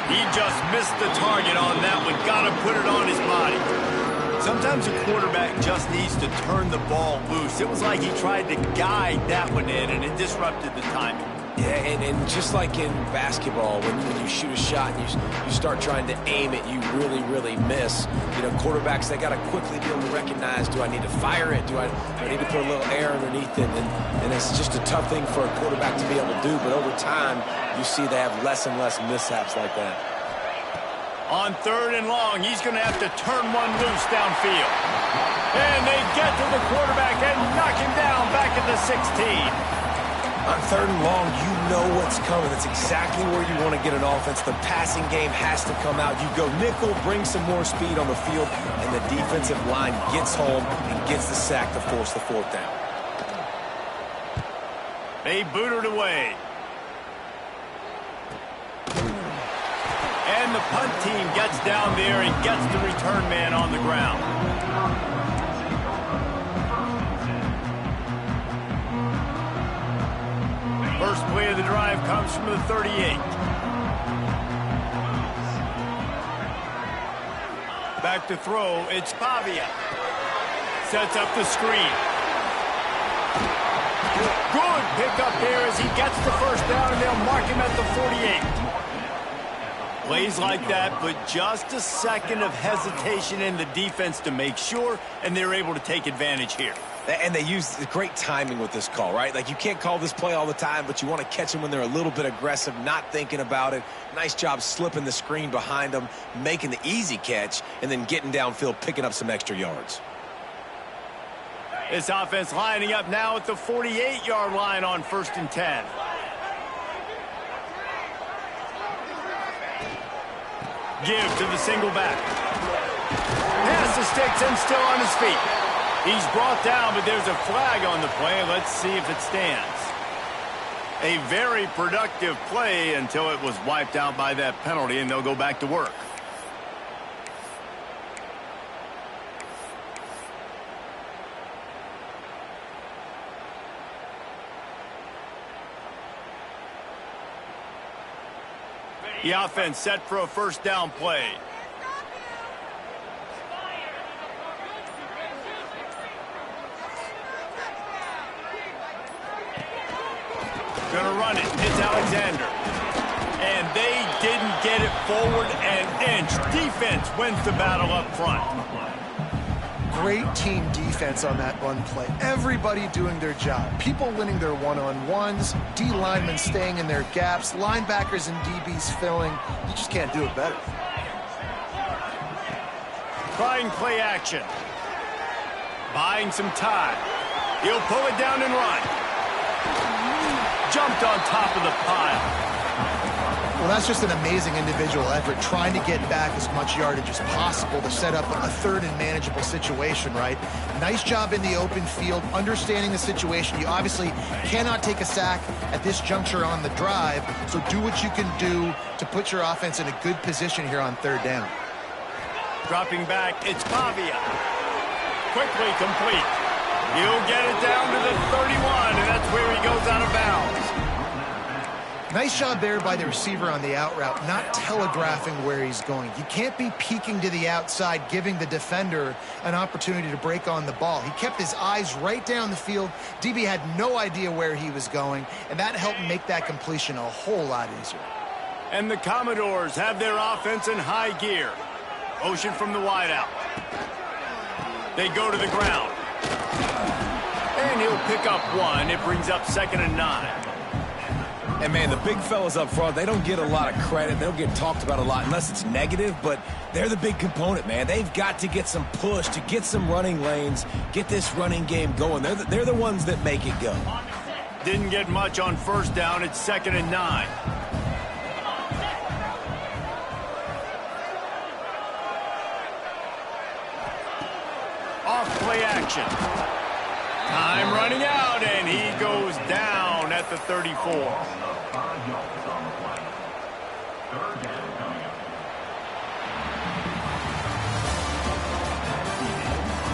He just missed the target on that one. Got to put it on his body. Sometimes a quarterback just needs to turn the ball loose. It was like he tried to guide that one in, and it disrupted the timing. Yeah, and just like in basketball, when you shoot a shot and you start trying to aim it, you really miss. You know, quarterbacks, they got to quickly be able to recognize, do I need to fire it? Do I need to put a little air underneath it? And it's just a tough thing for a quarterback to be able to do. But over time, you see they have less and less mishaps like that. On 3rd and long, he's going to have to turn one loose downfield. And they get to the quarterback and knock him down back at the 16. On 3rd and long, you know what's coming. That's exactly where you want to get an offense. The passing game has to come out. You go nickel, bring some more speed on the field, and the defensive line gets home and gets the sack to force the 4th down. They boot it away. And the punt team gets down there and gets the return man on the ground. First play of the drive comes from the 38. Back to throw, it's Pavia. Sets up the screen. Good pickup there as he gets the first down, and they'll mark him at the 48. Plays like that, but just a second of hesitation in the defense to make sure, and they're able to take advantage here. And they use great timing with this call, right? Like, you can't call this play all the time, but you want to catch them when they're a little bit aggressive, not thinking about it. Nice job slipping the screen behind them, making the easy catch, and then getting downfield, picking up some extra yards. This offense lining up now at the 48-yard line on 1st and 10. Give to the single back. Pass the sticks and still on his feet. He's brought down, but there's a flag on the play. Let's see if it stands. A very productive play until it was wiped out by that penalty, and they'll go back to work. The offense set for a first down play. Gonna run it. It's Alexander. And they didn't get it forward an inch. Defense wins the battle up front. Great team defense on that run play. Everybody doing their job. People winning their one-on-ones, D linemen staying in their gaps, linebackers and DBs filling. You just can't do it better. Trying play action. Buying some time. He'll pull it down and run. Jumped on top of the pile. Well, that's just an amazing individual effort, trying to get back as much yardage as possible to set up a 3rd and manageable situation, right? Nice job in the open field, understanding the situation. You obviously cannot take a sack at this juncture on the drive, so do what you can do to put your offense in a good position here on 3rd down. Dropping back, it's Pavia. Quickly complete. He'll get it down to the 31, and that's where he goes out of bounds. Nice job there by the receiver on the out route, not telegraphing where he's going. You can't be peeking to the outside, giving the defender an opportunity to break on the ball. He kept his eyes right down the field. DB had no idea where he was going, and that helped make that completion a whole lot easier. And the Commodores have their offense in high gear. Motion from the wideout. They go to the ground. And he'll pick up one. It brings up 2nd and 9. And, man, the big fellas up front, they don't get a lot of credit. They don't get talked about a lot unless it's negative, but they're the big component, man. They've got to get some push, to get some running lanes, get this running game going. They're the ones that make it go. Didn't get much on 1st down. It's 2nd and 9. Off play action. Time running out, and he goes down at the 34.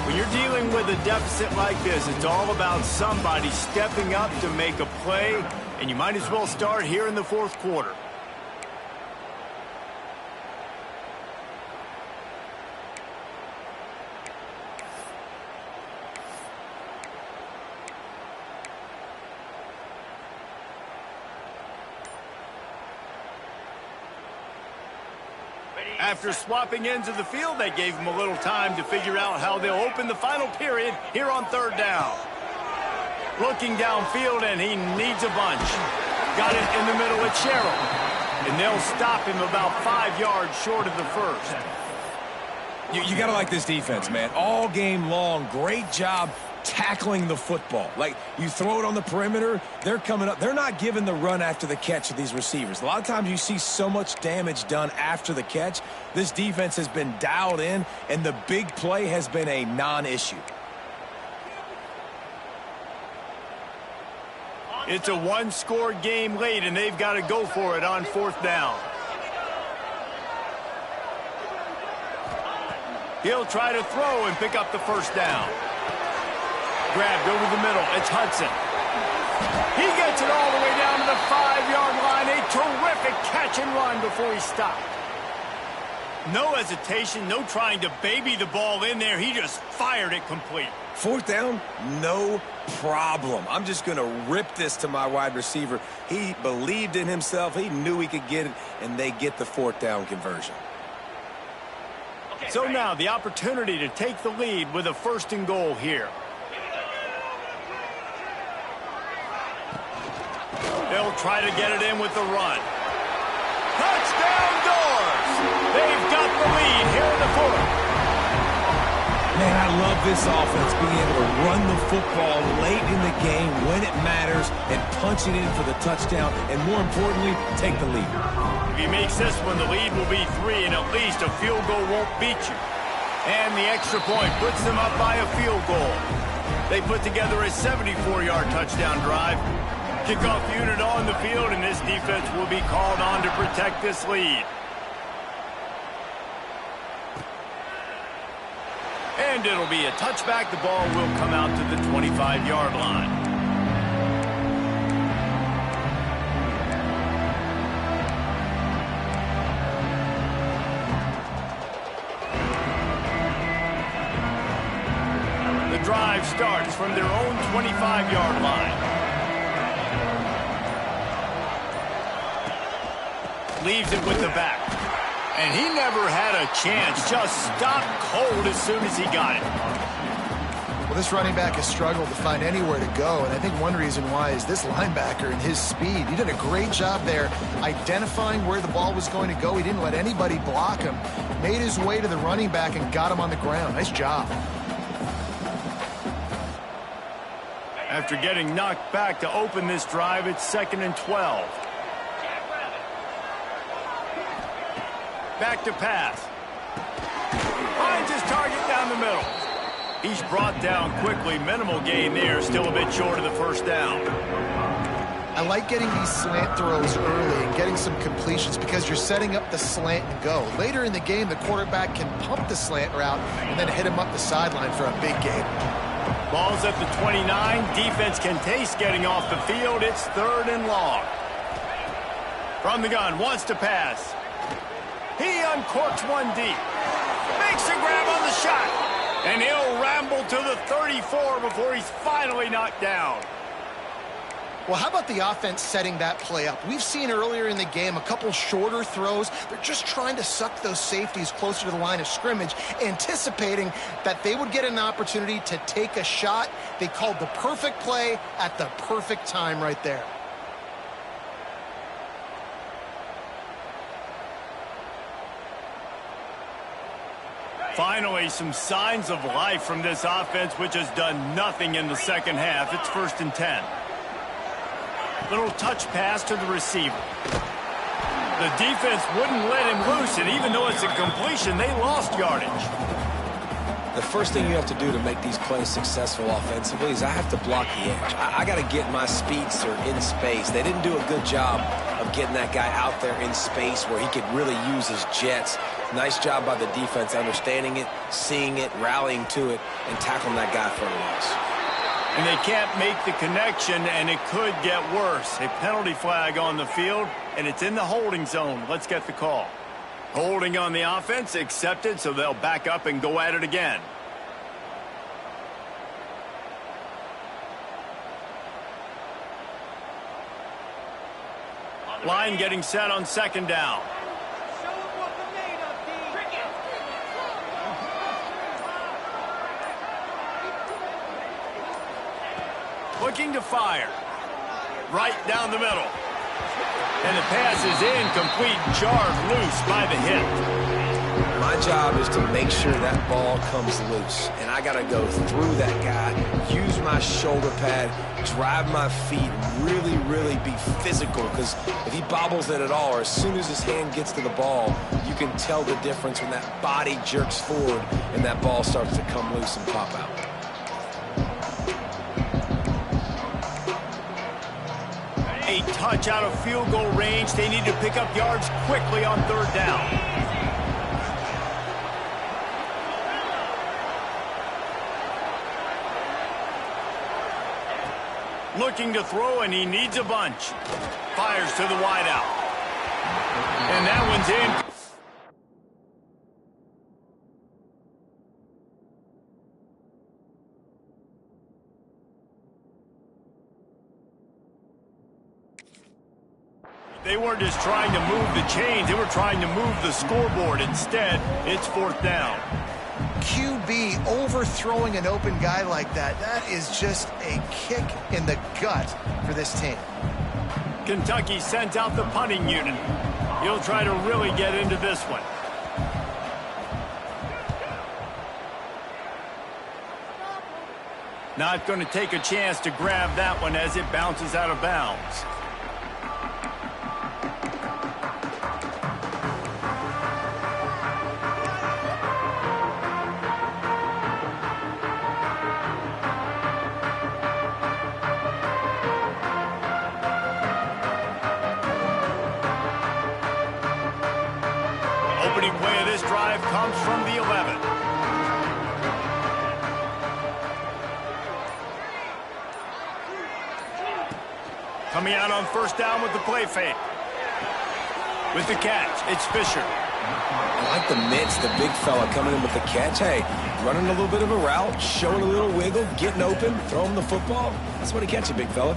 When you're dealing with a deficit like this, it's all about somebody stepping up to make a play, and you might as well start here in the 4th quarter. After swapping ends of the field, they gave him a little time to figure out how they'll open the final period here on 3rd down. Looking downfield, and he needs a bunch. Got it in the middle at Sherrill. And they'll stop him about 5 yards short of the 1st. You got to like this defense, man. All game long, great job tackling the football. Like, you throw it on the perimeter, they're coming up. They're not giving the run after the catch of these receivers. A lot of times you see so much damage done after the catch. This defense has been dialed in, and the big play has been a non-issue. It's a one-score game late, and they've got to go for it on 4th down. He'll try to throw and pick up the 1st down. Grabbed over the middle. It's Hudson. He gets it all the way down to the 5-yard line. A terrific catch and run before he stopped. No hesitation, no trying to baby the ball in there. He just fired it complete. 4th down, no problem. I'm just going to rip this to my wide receiver. He believed in himself. He knew he could get it, and they get the 4th down conversion. So now the opportunity to take the lead with a 1st and goal here. They'll try to get it in with the run. Touchdown, Dores! They've got the lead here in the 4th. Man, I love this offense being able to run the football late in the game when it matters and punch it in for the touchdown, and more importantly, take the lead. If he makes this one, the lead will be 3, and at least a field goal won't beat you. And the extra point puts them up by a field goal. They put together a 74-yard touchdown drive. Kickoff unit on the field, and this defense will be called on to protect this lead. And it'll be a touchback. The ball will come out to the 25-yard line. The drive starts from their own 25-yard line. Leaves it with the back. And he never had a chance. Just stopped cold as soon as he got it. Well, this running back has struggled to find anywhere to go, and I think one reason why is this linebacker and his speed. He did a great job there identifying where the ball was going to go. He didn't let anybody block him. Made his way to the running back and got him on the ground. Nice job. After getting knocked back to open this drive, it's 2nd and 12. Back to pass. Finds his target down the middle. He's brought down quickly. Minimal gain there. Still a bit short of the 1st down. I like getting these slant throws early and getting some completions because you're setting up the slant and go. Later in the game, the quarterback can pump the slant route and then hit him up the sideline for a big gain. Ball's at the 29. Defense can taste getting off the field. It's 3rd and long. From the gun, wants to pass. He uncorks one deep. Makes a grab on the shot. And he'll ramble to the 34 before he's finally knocked down. Well, how about the offense setting that play up? We've seen earlier in the game a couple shorter throws. They're just trying to suck those safeties closer to the line of scrimmage, anticipating that they would get an opportunity to take a shot. They called the perfect play at the perfect time right there. Finally, some signs of life from this offense, which has done nothing in the second half. It's 1st and 10. Little touch pass to the receiver. The defense wouldn't let him loose, and even though it's a completion, they lost yardage. The first thing you have to do to make these plays successful offensively is I have to block the edge. I got to get my speedster in space. They didn't do a good job of getting that guy out there in space where he could really use his jets. Nice job by the defense understanding it, seeing it, rallying to it, and tackling that guy for a loss. And they can't make the connection, and it could get worse. A penalty flag on the field, and it's in the holding zone. Let's get the call. Holding on the offense, accepted, so they'll back up and go at it again. Line getting set on 2nd down. Looking to fire. Right down the middle. And the pass is incomplete, jarred loose by the hit. My job is to make sure that ball comes loose. And I got to go through that guy, use my shoulder pad, drive my feet, really, really be physical. Because if he bobbles it at all, or as soon as his hand gets to the ball, you can tell the difference when that body jerks forward and that ball starts to come loose and pop out. A touch out of field goal range. They need to pick up yards quickly on 3rd down. Looking to throw, and he needs a bunch. Fires to the wideout. And that one's in. They weren't just trying to move the chains, they were trying to move the scoreboard. Instead, it's 4th down. QB overthrowing an open guy like that, that is just a kick in the gut for this team. Kentucky sent out the punting unit. He'll try to really get into this one. Not going to take a chance to grab that one as it bounces out of bounds. Opening play of this drive comes from the 11. Coming out on 1st down with the play fake. With the catch, it's Fisher. I like the mitts, the big fella coming in with the catch. Hey, running a little bit of a route, showing a little wiggle, getting open, throwing the football. That's what he catch you, big fella.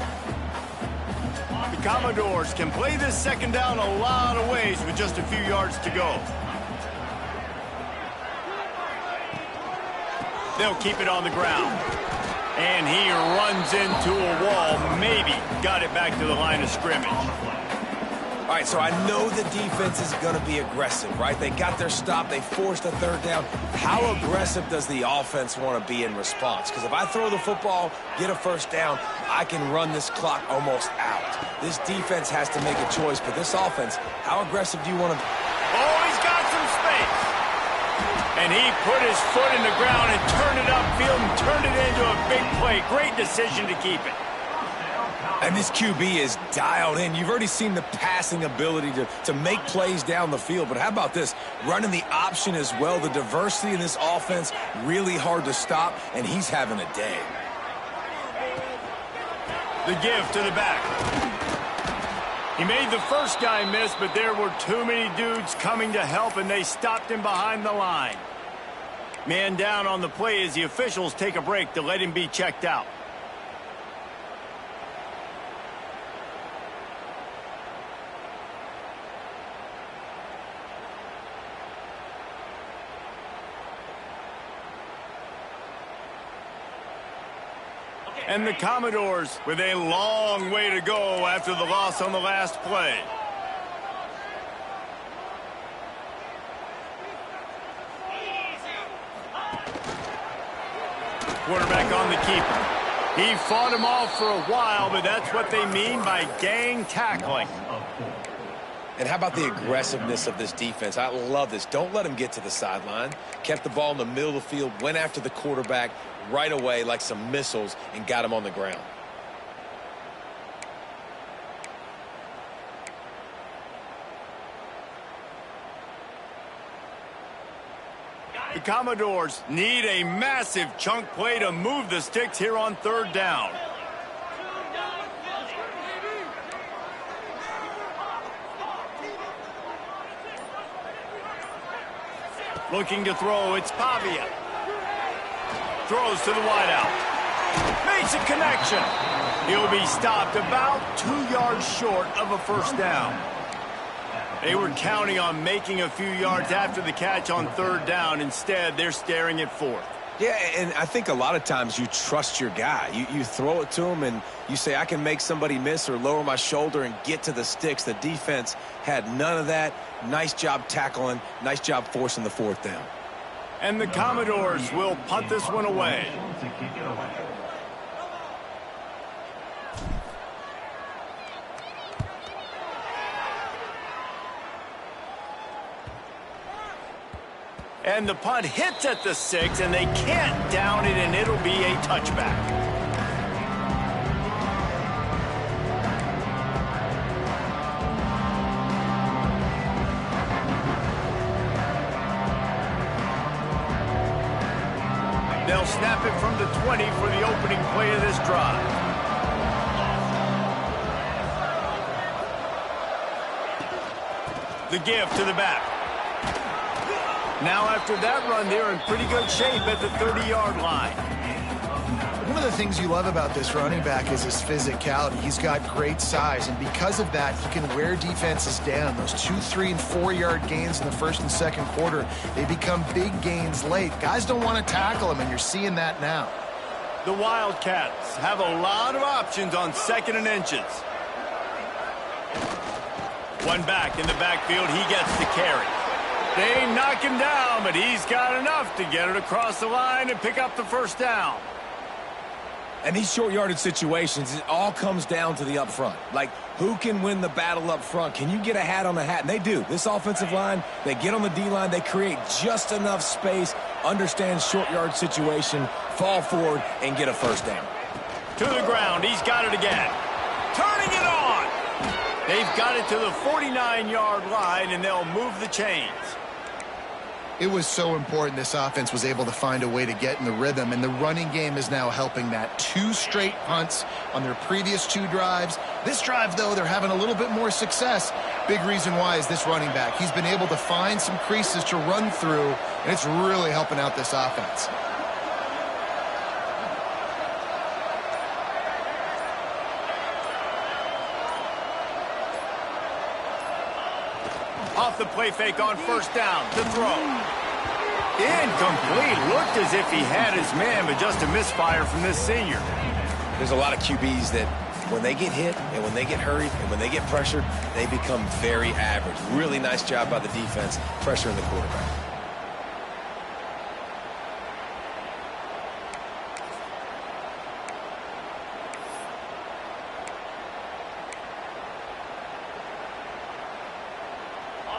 The Commodores can play this 2nd down a lot of ways with just a few yards to go. They'll keep it on the ground. And he runs into a wall, maybe got it back to the line of scrimmage. All right, so I know the defense is going to be aggressive, right? They got their stop. They forced a 3rd down. How aggressive does the offense want to be in response? Because if I throw the football, get a 1st down, I can run this clock almost out. This defense has to make a choice, but this offense, how aggressive do you want to be? Oh, he's got some space. And he put his foot in the ground and turned it upfield and turned it into a big play. Great decision to keep it. And this QB is dialed in. You've already seen the passing ability to make plays down the field. But how about this? Running the option as well. The diversity in this offense, really hard to stop, and he's having a day. The give to the back. He made the first guy miss, but there were too many dudes coming to help, and they stopped him behind the line. Man down on the play as the officials take a break to let him be checked out. And the Commodores with a long way to go after the loss on the last play. Quarterback on the keeper. He fought him off for a while, but that's what they mean by gang tackling. And how about the aggressiveness of this defense? I love this. Don't let him get to the sideline. Kept the ball in the middle of the field, went after the quarterback right away like some missiles and got him on the ground. The Commodores need a massive chunk play to move the sticks here on third down. Looking to throw, it's Pavia. Throws to the wideout. Makes a connection. He'll be stopped about 2 yards short of a first down. They were counting on making a few yards after the catch on third down. Instead, they're staring at fourth. Yeah, and I think a lot of times you trust your guy. You throw it to him and you say, I can make somebody miss or lower my shoulder and get to the sticks. The defense had none of that. Nice job tackling. Nice job forcing the fourth down. And the Commodores will punt this one away. And the punt hits at the 6, and they can't down it, and it'll be a touchback. They'll snap it from the 20 for the opening play of this drive. The give to the back. Now after that run, they're in pretty good shape at the 30-yard line. One of the things you love about this running back is his physicality. He's got great size, and because of that, he can wear defenses down. Those 2, 3, and 4-yard gains in the first and second quarter, they become big gains late. Guys don't want to tackle him, and you're seeing that now. The Wildcats have a lot of options on second and inches. One back in the backfield, he gets the carry. They knock him down, but he's got enough to get it across the line and pick up the first down. And these short yardage situations, it all comes down to the up front. Like, who can win the battle up front? Can you get a hat on a hat? And they do. This offensive line, they get on the D-line, they create just enough space, understand short yard situation, fall forward, and get a first down. To the ground, he's got it again. Turning it on! They've got it to the 49-yard line, and they'll move the chains. It was so important this offense was able to find a way to get in the rhythm, and the running game is now helping that. 2 straight punts on their previous 2 drives. This drive, though, they're having a little bit more success. Big reason why is this running back. He's been able to find some creases to run through, and it's really helping out this offense. Off the play fake on first down to throw. Incomplete. Looked as if he had his man, but just a misfire from this senior. There's a lot of QBs that when they get hit and when they get hurried and when they get pressured, they become very average. Really nice job by the defense pressuring the quarterback.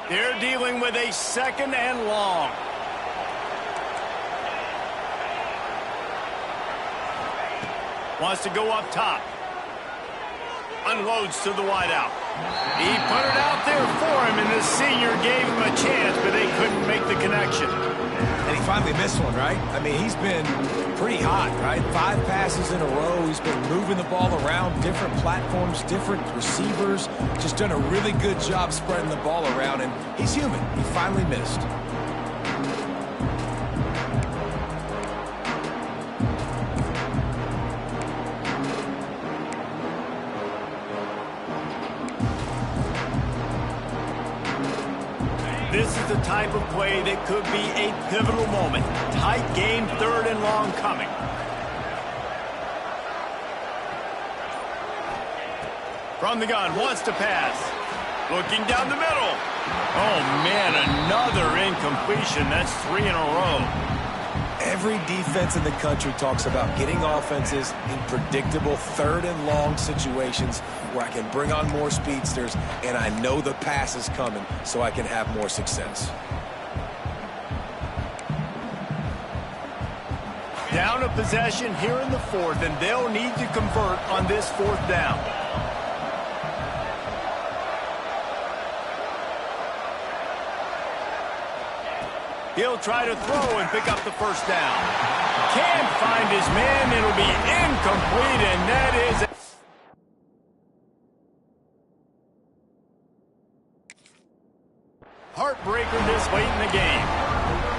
They're dealing with a second and long. Wants to go up top. unloads to the wideout. He put it out there for him, and the senior gave him a chance, but they couldn't make the connection. And he finally missed one, right? I mean, he's been pretty hot, right? 5 passes in a row. He's been moving the ball around, different platforms, different receivers. Just done a really good job spreading the ball around, and he's human. He finally missed. This is the type of play that could be a pivotal moment. Tight game, 3rd and long coming. From the gun, wants to pass. Looking down the middle. Oh, man, another incompletion. That's 3 in a row. Every defense in the country talks about getting offenses in predictable 3rd and long situations where I can bring on more speedsters and I know the pass is coming so I can have more success. Down a possession here in the 4th, and they'll need to convert on this 4th down. He'll try to throw and pick up the 1st down. Can't find his man. It'll be incomplete, and that is... heartbreaker this late in the game.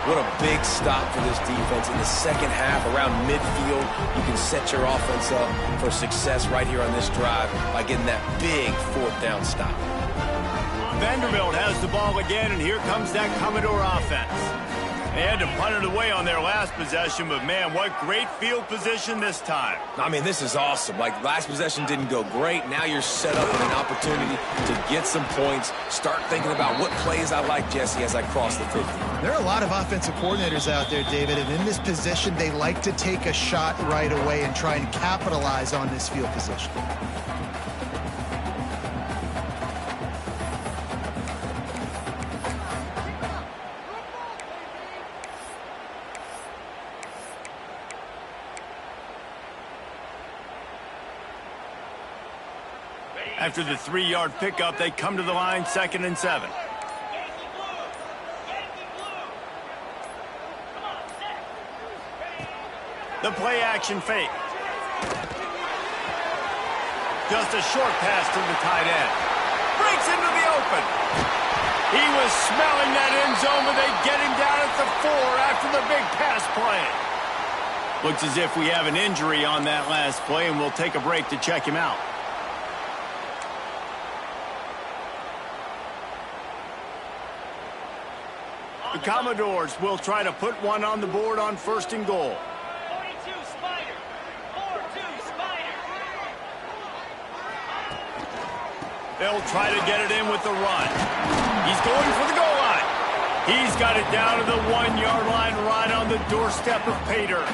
What a big stop for this defense in the 2nd half around midfield. You can set your offense up for success right here on this drive by getting that big 4th down stop. Vanderbilt has the ball again, and here comes that Commodore offense. They had to punt it away on their last possession, but, man, what great field position this time. I mean, this is awesome. Like, last possession didn't go great. Now you're set up with an opportunity to get some points. Start thinking about what plays I like, Jesse, as I cross the 50. There are a lot of offensive coordinators out there, David, and in this position, they like to take a shot right away and try and capitalize on this field position. After the 3-yard pickup, they come to the line, 2nd and 7. The play action fake. Just a short pass to the tight end. Breaks into the open. He was smelling that end zone, but they get him down at the 4 after the big pass play. Looks as if we have an injury on that last play, and we'll take a break to check him out. The Commodores will try to put one on the board on 1st and goal. 42 Spider. 4-2 Spider. They'll try to get it in with the run. He's going for the goal line. He's got it down to the 1-yard line right on the doorstep of Pater.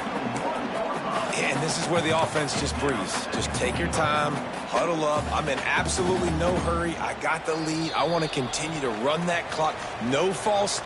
And this is where the offense just breathes. Just take your time, huddle up. I'm in absolutely no hurry. I got the lead. I want to continue to run that clock. No false